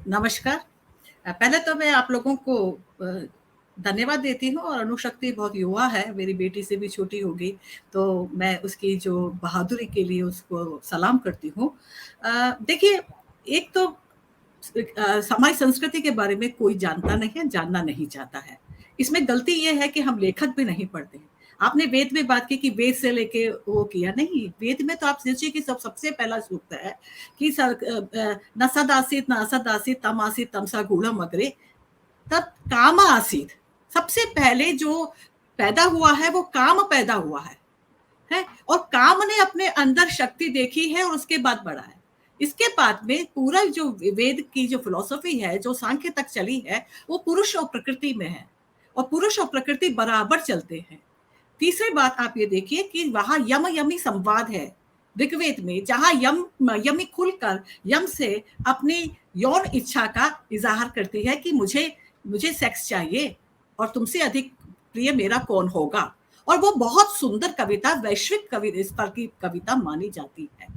नमस्कार। पहले तो मैं आप लोगों को धन्यवाद देती हूँ और अणुशक्ति बहुत युवा है, मेरी बेटी से भी छोटी होगी, तो मैं उसकी जो बहादुरी के लिए उसको सलाम करती हूँ। देखिए, एक तो हमारी संस्कृति के बारे में कोई जानता नहीं है, जानना नहीं चाहता है। इसमें गलती ये है कि हम लेखक भी नहीं पढ़ते हैं। आपने वेद में बात की कि वेद से लेके वो किया, नहीं, वेद में तो आप सोचिए कि सबसे पहला सूक्त है कि न सदासीत न असदासीत तम आसीत तमसा गूढ़म अग्रे तब काम आसीत। सबसे पहले जो पैदा हुआ है वो काम पैदा हुआ है और काम ने अपने अंदर शक्ति देखी है और उसके बाद बढ़ा है। इसके बाद में पूरा जो वेद की जो फिलॉसफी है, जो सांख्य तक चली है, वो पुरुष और प्रकृति में है और पुरुष और प्रकृति बराबर चलते हैं। तीसरी बात आप ये देखिए कि वहां यम यमी संवाद है ऋग्वेद में, जहां यमी खुलकर यम से अपनी यौन इच्छा का इजहार करती है कि मुझे सेक्स चाहिए और तुमसे अधिक प्रिय मेरा कौन होगा। और वो बहुत सुंदर कविता, वैश्विक कवि स्तर की कविता मानी जाती है।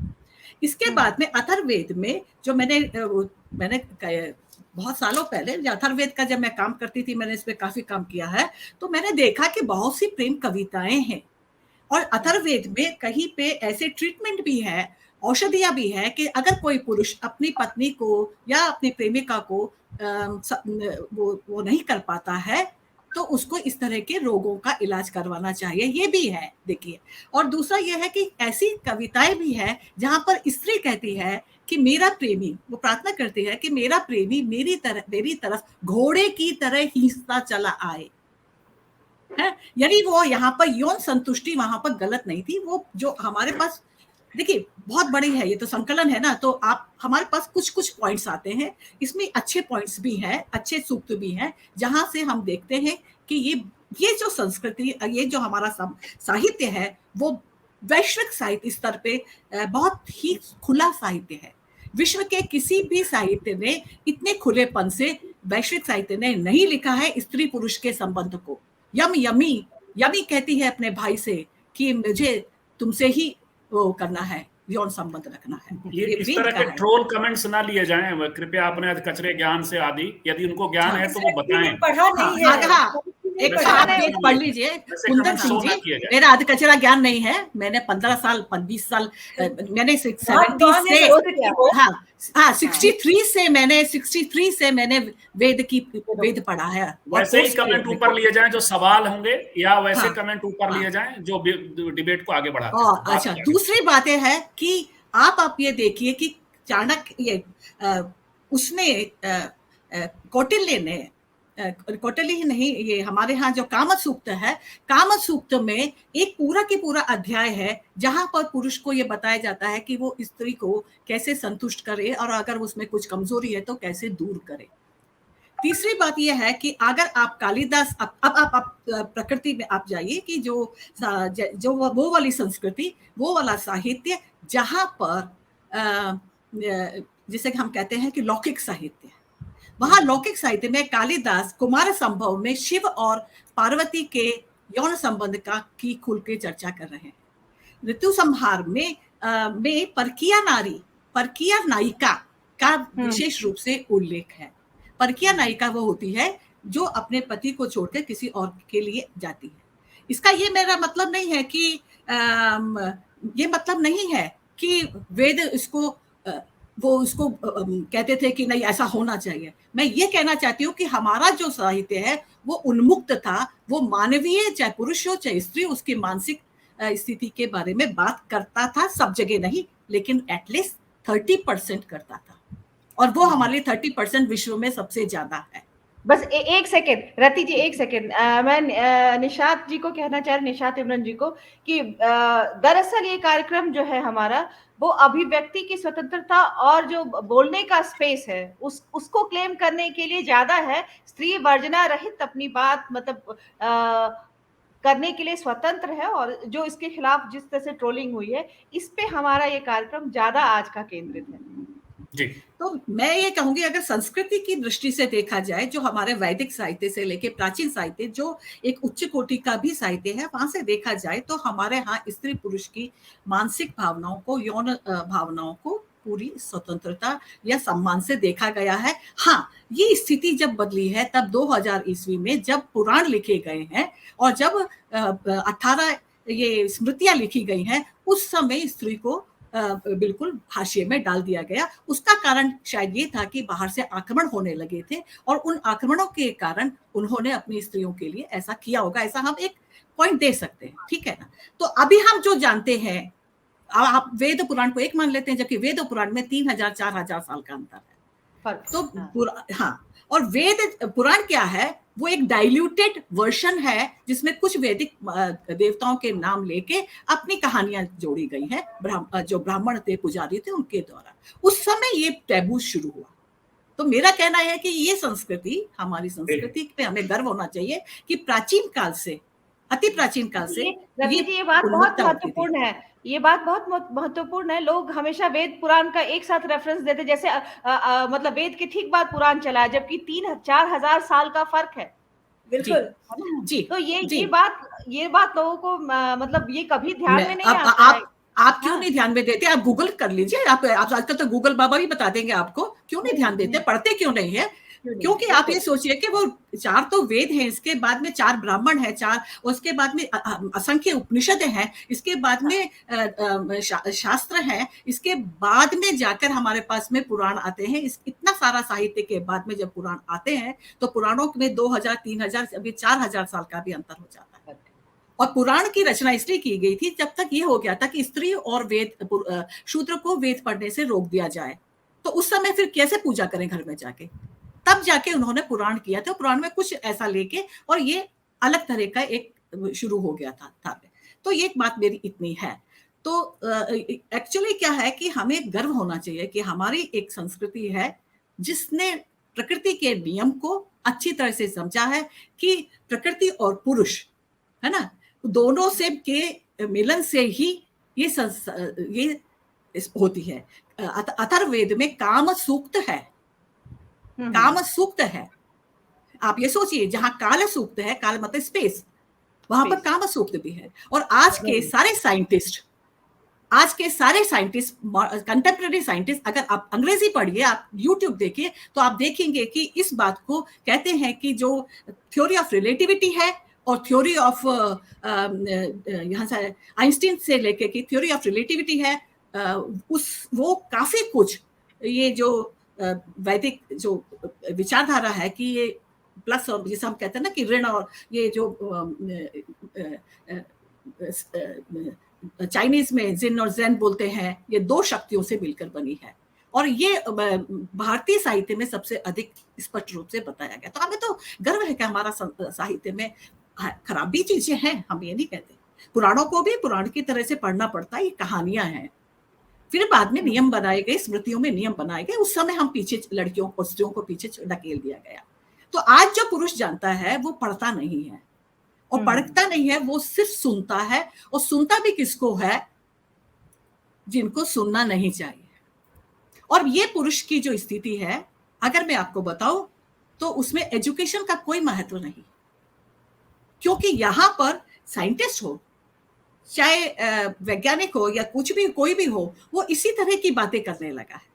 इसके बाद में अथर्ववेद में जो मैंने बहुत सालों पहले अथर्ववेद का जब मैं काम करती थी, मैंने इस पे काफी काम किया है, तो मैंने देखा कि बहुत सी प्रेम कविताएं हैं और अथर्ववेद में कहीं पे ऐसे ट्रीटमेंट भी है, औषधियां भी है कि अगर कोई पुरुष अपनी पत्नी को या अपनी प्रेमिका को वो नहीं कर पाता है तो उसको इस तरह के रोगों का इलाज करवाना चाहिए, ये भी है देखिए। और दूसरा ये है कि ऐसी कविताएं भी है जहां पर स्त्री कहती है कि मेरा प्रेमी, वो प्रार्थना करती है कि मेरा प्रेमी मेरी तरफ घोड़े की तरह खींचता चला आए है। यानी वो यहाँ पर यौन संतुष्टि वहां पर गलत नहीं थी। वो जो हमारे पास देखिए बहुत बड़ी है, ये तो संकलन है ना, तो आप हमारे पास कुछ कुछ पॉइंट्स आते हैं, इसमें अच्छे पॉइंट्स भी हैं, अच्छे सूक्त भी हैं, जहां से हम देखते हैं कि ये जो संस्कृति, ये जो हमारा साहित्य है वो वैश्विक साहित्य स्तर पे बहुत ही खुला साहित्य है। विश्व के किसी भी साहित्य ने इतने खुलेपन से वैश्विक साहित्य ने नहीं लिखा है स्त्री पुरुष के संबंध को। यमी कहती है अपने भाई से कि मुझे तुमसे ही वो करना है, यौन संबंध रखना है। ये इस तरह के ट्रोल कमेंट्स ना लिए जाएं, कृपया अपने कचरे ज्ञान से आदि, यदि उनको ज्ञान है तो वो बताएं। पढ़ा नहीं है। एक पढ़ लीजिए कुंदन सिंह जी, मेरा अध कचरा ज्ञान नहीं है, मैंने 15 साल 20 साल मैंने 63 से मैंने वेद पढ़ा है। वैसे ही कमेंट ऊपर लिए जाएं जो सवाल होंगे, या वैसे कमेंट ऊपर लिए जाएं जो डिबेट को आगे बढ़ाते हैं। अच्छा, दूसरी बातें है कि आप ये देखिए कि चाणक्य उसने कौटिल्य ही नहीं, ये हमारे यहाँ जो कामसूक्त है, कामसूक्त में एक पूरा की पूरा अध्याय है जहां पर पुरुष को ये बताया जाता है कि वो स्त्री को कैसे संतुष्ट करे और अगर उसमें कुछ कमजोरी है तो कैसे दूर करे। तीसरी बात यह है कि अगर आप कालिदास, अब आप प्रकृति में आप जाइए कि जो वो वाली संस्कृति, वो वाला साहित्य जहां पर जिसे हम कहते हैं कि लौकिक साहित्य, वहां लौकिक साहित्य में कालिदास कुमार संभव में शिव और पार्वती के यौन संबंध की खुल के चर्चा कर रहे हैं। ऋतु संहार में परकीय नायिका का विशेष रूप से उल्लेख है। परकीय नायिका वो होती है जो अपने पति को छोड़कर किसी और के लिए जाती है। इसका ये मेरा मतलब नहीं है कि ये मतलब नहीं है कि वेद इसको वो उसको कहते थे कि नहीं ऐसा होना चाहिए। मैं ये कहना चाहती हूँ कि हमारा जो साहित्य है वो उन्मुक्त था, वो मानवीय, चाहे पुरुष हो चाहे स्त्री, उसकी मानसिक स्थिति के बारे में बात करता था, सब जगह नहीं लेकिन एटलीस्ट 30% करता था, और वो हमारे 30% विश्व में सबसे ज्यादा है। बस एक सेकेंड रति जी, एक सेकेंड, मैं निशात जी को कहना चाह रही, निशात इमरान जी को, कि दरअसल ये कार्यक्रम जो है हमारा, वो अभिव्यक्ति की स्वतंत्रता और जो बोलने का स्पेस है उसको क्लेम करने के लिए ज्यादा है। स्त्री वर्जना रहित अपनी बात मतलब करने के लिए स्वतंत्र है, और जो इसके खिलाफ जिस तरह से ट्रोलिंग हुई है, इस पे हमारा ये कार्यक्रम ज्यादा आज का केंद्रित है जी। तो मैं ये कहूंगी अगर संस्कृति की दृष्टि से देखा जाए, जो हमारे वैदिक साहित्य से लेके प्राचीन साहित्य जो एक उच्च कोटि का भी साहित्य है, वहां से देखा जाए तो हमारे यहाँ स्त्री पुरुष की मानसिक भावनाओं को, यौन भावनाओं को पूरी स्वतंत्रता या सम्मान से देखा गया है। हाँ, ये स्थिति जब बदली है तब 2000 ईस्वी में जब पुराण लिखे गए हैं और जब 18 ये स्मृतियां लिखी गई हैं, उस समय स्त्री को बिल्कुल हाशिए में डाल दिया गया। उसका कारण शायद ये था कि बाहर से आक्रमण होने लगे थे और उन आक्रमणों के कारण उन्होंने अपनी स्त्रियों के लिए ऐसा किया होगा, ऐसा हम एक पॉइंट दे सकते हैं, ठीक है ना। तो अभी हम जो जानते हैं, आप वेद पुराण को एक मान लेते हैं, जबकि वेद पुराण में 3000-4000 साल का अंतर है। तो हाँ, और वेद पुराण क्या है, वो एक डाइल्यूटेड वर्जन है जिसमें कुछ वैदिक देवताओं के नाम लेके अपनी कहानियां जोड़ी गई है, जो ब्राह्मण थे, पुजारी थे, उनके द्वारा। उस समय ये टैबू शुरू हुआ। तो मेरा कहना है कि ये संस्कृति, हमारी संस्कृति पे हमें गर्व होना चाहिए कि प्राचीन काल से, अति प्राचीन काल से ये बात बहुत महत्वपूर्ण है। ये बात बहुत महत्वपूर्ण है। लोग हमेशा वेद पुराण का एक साथ रेफरेंस देते, जैसे मतलब वेद के ठीक बाद पुराण चला है, जबकि 3-4 हजार साल का फर्क है। बिल्कुल जी। तो ये बात लोगों को मतलब ये कभी ध्यान में नहीं आता है। आप क्यों नहीं ध्यान में देते? आप गूगल कर लीजिए, आप आजकल तो गूगल बाबा भी बता देंगे आपको। क्यों नहीं ध्यान देते? पढ़ते क्यों नहीं है? क्योंकि आप ये सोचिए कि वो 4 तो वेद हैं, इसके बाद में 4 ब्राह्मण हैं, 4 उसके बाद में असंख्य उपनिषद हैं, इसके बाद में शास्त्र हैं, इसके बाद में जाकर हमारे पास में पुराण आते हैं। इतना सारा साहित्य के बाद में जब पुराण आते हैं तो पुराणों में 2000-3000 अभी 4000 साल का भी अंतर हो जाता है। और पुराण की रचना इसलिए की गई थी जब तक ये हो गया था कि स्त्री और वेद शूद्र को वेद पढ़ने से रोक दिया जाए। तो उस समय फिर कैसे पूजा करें घर में जाके? तब जाके उन्होंने पुराण किया था। पुराण में कुछ ऐसा लेके और ये अलग तरह का एक शुरू हो गया था। तो ये एक बात मेरी इतनी है। तो एक्चुअली क्या है कि हमें गर्व होना चाहिए कि हमारी एक संस्कृति है जिसने प्रकृति के नियम को अच्छी तरह से समझा है कि प्रकृति और पुरुष, है ना, दोनों से के मिलन से ही ये होती है। अथर्ववेद में काम सूक्त है, काम सूक्त है। आप ये सोचिए, जहां काल सूक्त है, काल मतलब स्पेस, वहां पर काम सूक्त भी है। और आज के सारे साइंटिस्ट कंटेम्प्रेरी साइंटिस्ट, अगर आप अंग्रेजी पढ़िए, आप यूट्यूब देखिए, तो आप देखेंगे कि इस बात को कहते हैं कि जो थ्योरी ऑफ रिलेटिविटी है और थ्योरी ऑफ यहाँ से आइंस्टीन से लेके की थ्योरी ऑफ रिलेटिविटी है, वो काफी कुछ ये जो वैदिक जो विचारधारा है कि ये प्लस और जिसे हम कहते हैं ना कि ऋण, और ये जो चाइनीज में जिन और ज़ेन बोलते हैं, ये 2 शक्तियों से मिलकर बनी है। और ये भारतीय साहित्य में सबसे अधिक स्पष्ट रूप से बताया गया। तो हमें तो गर्व है कि हमारा साहित्य में खराब भी चीजें हैं, हम ये नहीं कहते। पुराणों को भी पुराण की तरह से पढ़ना पड़ता है, ये कहानियां हैं। फिर बाद में नियम बनाए गए, स्मृतियों में नियम बनाए गए, उस समय हम पीछे लड़कियों और स्त्रियों को पीछे ढकेल दिया गया। तो आज जो पुरुष जानता है वो पढ़ता नहीं है, और पढ़ता नहीं है, वो सिर्फ सुनता है। और सुनता भी किसको है? जिनको सुनना नहीं चाहिए। और ये पुरुष की जो स्थिति है, अगर मैं आपको बताऊं तो उसमें एजुकेशन का कोई महत्व नहीं, क्योंकि यहां पर साइंटिस्ट हो, चाहे वैज्ञानिक हो या कुछ भी, कोई भी हो, वो इसी तरह की बातें करने लगा है।